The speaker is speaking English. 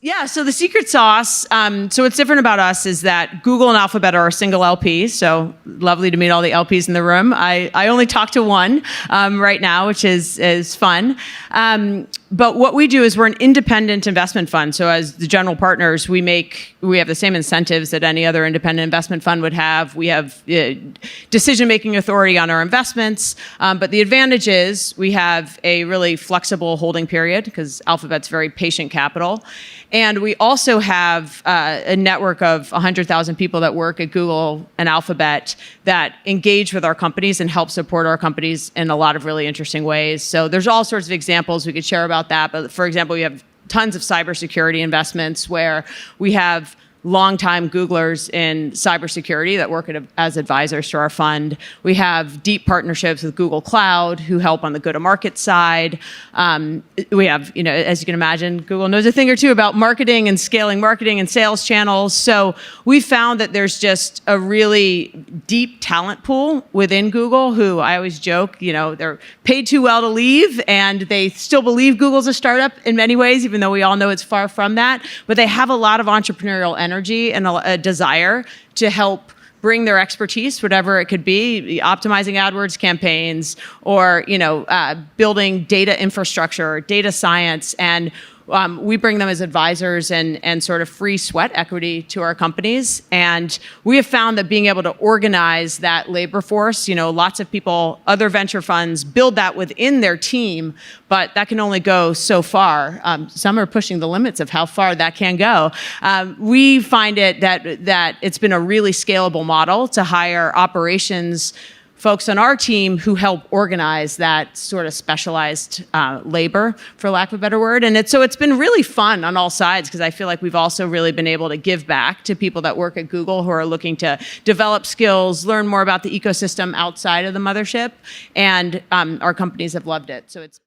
Yeah, so the secret sauce, so what's different about us is that Google and Alphabet are a single LP, so lovely to meet all the LPs in the room. I only talk to one right now, which is fun. But what we do is we're an independent investment fund. So as the general partners, we have the same incentives that any other independent investment fund would have. We have decision-making authority on our investments. But the advantage is we have a really flexible holding period because Alphabet's very patient capital. And we also have a network of 100,000 people that work at Google and Alphabet that engage with our companies and help support our companies in a lot of really interesting ways. So there's all sorts of examples we could share about that. But for example, we have tons of cybersecurity investments where we have longtime Googlers in cybersecurity that work as advisors to our fund. We have deep partnerships with Google Cloud who help on the go-to-market side. We have, as you can imagine, Google knows a thing or two about marketing and scaling marketing and sales channels. So we found that there's just a really deep talent pool within Google who I always joke, they're paid too well to leave and they still believe Google's a startup in many ways, even though we all know it's far from that. But they have a lot of entrepreneurial energy and a desire to help bring their expertise, whatever it could be, optimizing AdWords campaigns or building data infrastructure, data science, and we bring them as advisors and sort of free sweat equity to our companies. And we have found that being able to organize that labor force, lots of people, other venture funds build that within their team, but that can only go so far. Some are pushing the limits of how far that can go. We find it that it's been a really scalable model to hire operations folks on our team who help organize that sort of specialized labor, for lack of a better word. And it's been really fun on all sides because I feel like we've also really been able to give back to people that work at Google who are looking to develop skills, learn more about the ecosystem outside of the mothership. And our companies have loved it. So it's